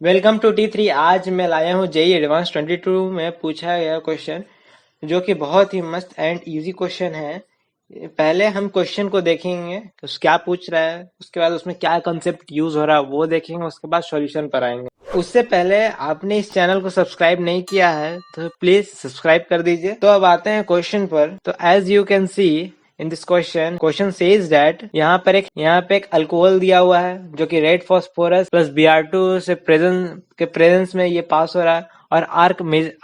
Welcome to T3। आज मैं लाया हूँ जेई एडवांस 22 में पूछा गया क्वेश्चन, जो कि बहुत ही मस्त एंड इजी क्वेश्चन है। पहले हम क्वेश्चन को देखेंगे कि क्या पूछ रहा है, उसके बाद उसमें क्या कंसेप्ट यूज हो रहा है वो देखेंगे, उसके बाद सॉल्यूशन पर आएंगे। उससे पहले आपने इस चैनल को सब्सक्राइब नहीं किया है तो प्लीज सब्सक्राइब कर दीजिए। तो अब आते हैं क्वेश्चन पर। तो as you can see in this question says that यहाँ पे एक अल्कोहल दिया हुआ है जो कि रेड फॉस्फोरस प्लस Br2 से प्रेजेंस में ये पास हो रहा है और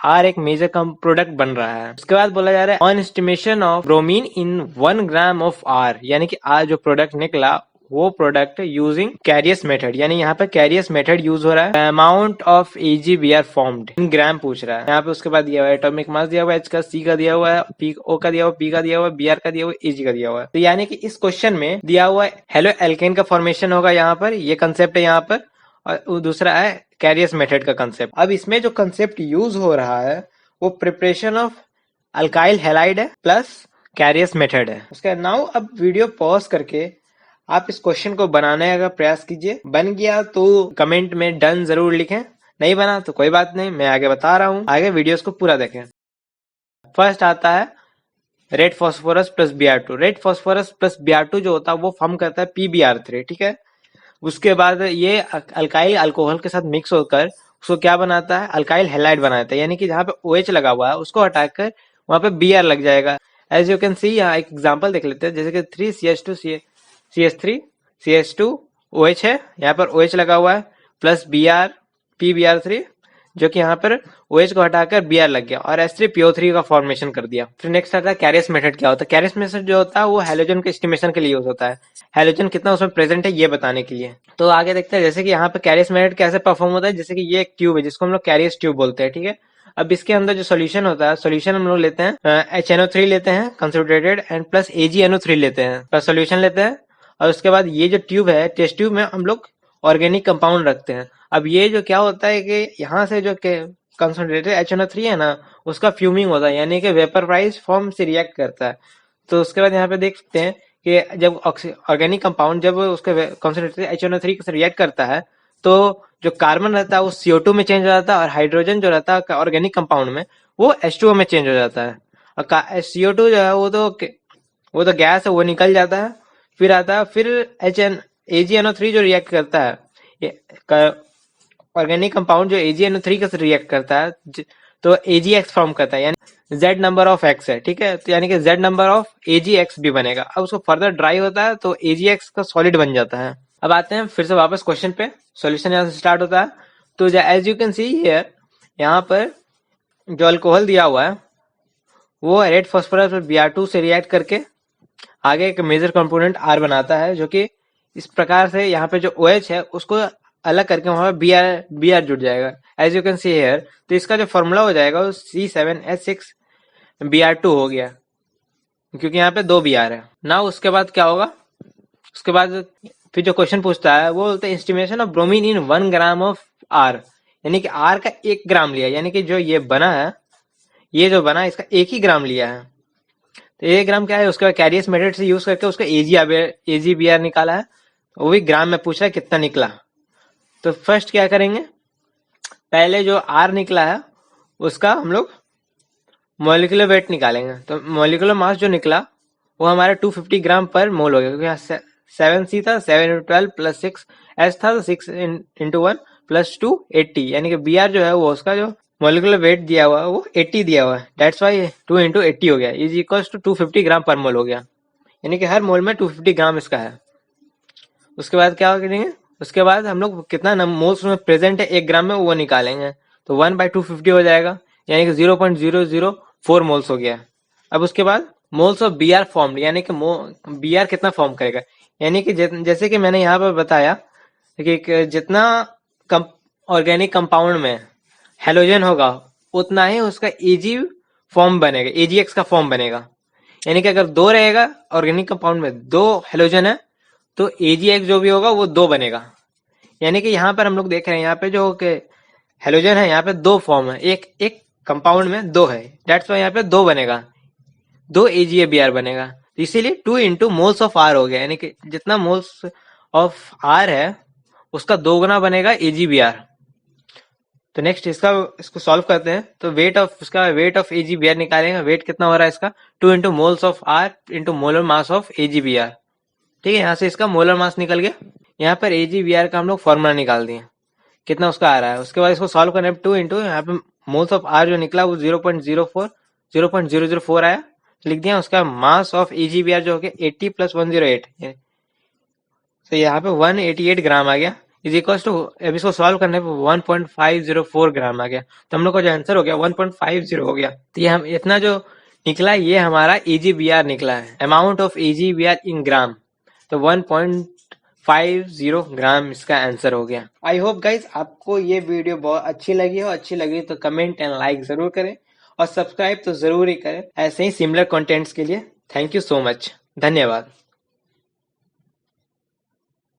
आर एक मेजर प्रोडक्ट बन रहा है। उसके बाद बोला जा रहा है on estimation of bromine in 1 gram of R, यानी कि आर जो प्रोडक्ट निकला वो प्रोडक्ट यूजिंग कैरियस मेथड, यानी यहाँ पे कैरियस मेथड यूज हो रहा है। Amount of AgBr formed in gram पूछ रहा है यहाँ पे। उसके बाद दिया हुआ है एटॉमिक मास दिया हुआ है, H का, C का दिया हुआ है, P O का दिया हुआ है, P का दिया हुआ है, Br का दिया हुआ है, Ag का दिया हुआ है। तो यानी कि इस क्वेश्चन में दिया हुआ है हेलो एल्केन का फॉर्मेशन होगा यहाँ पर, ये कंसेप्ट है यहाँ पर, और दूसरा है कैरियस मेथड का कंसेप्ट। अब इसमें जो कंसेप्ट यूज हो रहा है वो प्रिपरेशन ऑफ अल्काइल हैलाइड है प्लस कैरियस मेथड है। उसका नाउ अब वीडियो पॉज करके आप इस क्वेश्चन को बनाने का प्रयास कीजिए। बन गया तो कमेंट में डन जरूर लिखें, नहीं बना तो कोई बात नहीं, मैं आगे बता रहा हूँ, आगे वीडियोस को पूरा देखें। फर्स्ट आता है red phosphorus plus Br2। Red phosphorus plus Br2 जो होता है वो फॉर्म करता है PbR3, ठीक है। उसके बाद ये अल्काइल अल्कोहल के साथ मिक्स होकर उसको क्या बनाता है, अल्काइल हैलाइड बनाता है, यानी कि जहाँ पे OH लगा हुआ है उसको हटाकर वहां पे Br लग जाएगा। एज यू कैन सी यहाँ एक एग्जांपल देख लेते हैं, जैसे कि 3CH2 CH3 CH2 OH है, यहाँ पर OH लगा हुआ है प्लस PbR3 जो कि यहाँ पर OH को हटाकर Br लग गया और H3PO3 का फॉर्मेशन कर दिया। फिर नेक्स्ट आता है कैरियस मेथड। क्या होता है कैरियस मेथड? जो होता है वो हैलोजन के एस्टिमेशन के लिए यूज होता है, हैलोजन कितना उसमें प्रेजेंट है ये बताने के लिए। तो आगे देखते हैं जैसे कि यहाँ पे कैरियस मेथड कैसे परफॉर्म होता है। जैसे कि ये एक ट्यूब है जिसको हम लोग कैरियस ट्यूब बोलते हैं, ठीक है। अब इसके अंदर जो सोल्यूशन होता है, सोल्यूशन हम लोग लेते हैं HNO3 लेते हैं कंसंट्रेटेड एंड प्लस AgNO3 लेते हैं, प्लस सोल्यूशन लेते हैं। और उसके बाद ये जो ट्यूब है, टेस्ट ट्यूब में हम लोग ऑर्गेनिक कंपाउंड रखते हैं। अब ये जो क्या होता है कि यहाँ से जो कंसंट्रेटेड HNO3 है ना, उसका फ्यूमिंग होता है, यानी कि वेपराइज फॉर्म से रिएक्ट करता है। तो उसके बाद यहाँ पे देख सकते हैं कि जब ऑर्गेनिक कंपाउंड जब उसके कंसंट्रेटेड HNO3 से रिएक्ट करता है तो जो कार्बन रहता है वो CO2 में चेंज हो जाता है और हाइड्रोजन जो रहता है ऑर्गेनिक कंपाउंड में वो H2O में चेंज हो जाता है। और CO2 जो है वो तो गैस है, वो निकल जाता है। फिर आता है फिर AgNO3 जो रिएक्ट करता है, ऑर्गेनिक कंपाउंड जो AgNO3 के साथ रिएक्ट करता है तो AgX फॉर्म करता है, यानी Z नंबर ऑफ X है, ठीक है। तो यानी कि Z नंबर ऑफ AgX भी बनेगा। अब उसको फर्दर ड्राई होता है तो AgX का सॉलिड बन जाता है। अब आते हैं फिर से वापस क्वेश्चन पे, सॉल्यूशन यहाँ से स्टार्ट होता है। तो as you can see here, यहाँ पर जो अल्कोहल दिया हुआ है वो रेड फॉस्फोरस और Br2 से रिएक्ट करके आगे एक मेजर कंपोनेंट R बनाता है, जो कि इस प्रकार से यहाँ पे जो OH है उसको अलग करके वहां पे Br जुड़ जाएगा as you can see here. तो इसका जो फॉर्मूला हो जाएगा वो C7H6Br2 हो गया, क्योंकि यहाँ पे 2 Br है ना। उसके बाद क्या होगा, उसके बाद फिर जो क्वेश्चन पूछता है वो बोलते हैं estimation of bromine in 1 gram of R, यानी कि R का 1 ग्राम लिया, यानी कि जो ये बना है, ये जो बना इसका 1 ही ग्राम लिया है। तो 1 ग्राम क्या है, उसके बाद कैरियस मेथड से यूज करके उसका AgBr निकाला है, वो भी ग्राम में पूछ रहा है कितना निकला। तो फर्स्ट क्या करेंगे, पहले जो R निकला है उसका हम लोग मॉलिक्यूलर वेट निकालेंगे। तो मॉलिक्यूलर मास जो निकला वो हमारा 250 ग्राम पर मोल हो गया, क्योंकि यहाँ 7C था, 7 × 12 प्लस 6S था, तो 6 × 1 प्लस 2 80, यानी कि Br जो है वो उसका जो मॉलिक्यूलर वेट दिया हुआ है वो 80 दिया हुआ है। दैट्स वाई 2 × 80 हो गया इज इक्वल्स टू 250 ग्राम पर मोल हो गया, यानी कि हर मोल में 250 ग्राम इसका है। उसके बाद क्या करेंगे, उसके बाद हम लोग कितना मोल्स में प्रेजेंट है 1 ग्राम में वो निकालेंगे। तो 1/250 हो जाएगा, यानी कि 0.004 मोल्स हो गया। अब उसके बाद मोल्स ऑफ Br फॉर्म्ड, यानी कि Br कितना फॉर्म करेगा, यानी कि जैसे कि मैंने यहाँ पर बताया कि जितना ऑर्गेनिक कंपाउंड में हेलोजन होगा उतना ही उसका Ag फॉर्म बनेगा, AgX का फॉर्म बनेगा। यानी कि अगर 2 रहेगा ऑर्गेनिक कंपाउंड में 2 हेलोजन है तो AgX जो भी होगा वो 2 बनेगा। यानी कि यहाँ पर हम लोग देख रहे हैं यहाँ पे जो हेलोजन है यहाँ पे 2 फॉर्म है, एक कंपाउंड में 2 है, डेट्स वाई यहाँ पे 2 बनेगा, 2 AgBr बनेगा। तो इसीलिए 2 × मोल्स ऑफ R हो गया, यानी कि जितना मोल्स ऑफ R है उसका 2 गुना बनेगा AgBr। तो नेक्स्ट इसको सॉल्व करते हैं। तो वेट ऑफ AgBr निकालेंगे। वेट कितना हो रहा है इसका, 2 into moles of R into molar mass of AgBr। ठीक है, यहाँ से इसका मोलर मास निकल गया। यहाँ पर AgBr का हम लोग फॉर्मूला निकाल दिए, कितना उसका आ रहा है। उसके बाद इसको सॉल्व करने पर 2 इंटू यहाँ पे मोल्स ऑफ R जो निकला वो 0.004 आया, लिख दिया। उसका मास ऑफ AgBr जो हो गया 80 + 108, तो यहाँ पे 188 ग्राम आ गया। इज इक्वल टू, अब इसको सॉल्व करने पे 1.504 ग्राम आ गया। तो हम लोग का जो आंसर हो गया 1.50 हो गया। तो ये हम इतना जो निकला ये हमारा AgBr निकला है, अमाउंट ऑफ AgBr इन ग्राम। तो 1.50 ग्राम इसका आंसर हो गया। आई होप गाइज आपको ये वीडियो बहुत अच्छी लगी हो। अच्छी लगी तो कमेंट एंड लाइक जरूर करें और सब्सक्राइब तो जरूर ही करें ऐसे ही सिमिलर कंटेंट्स के लिए। थैंक यू सो मच, धन्यवाद।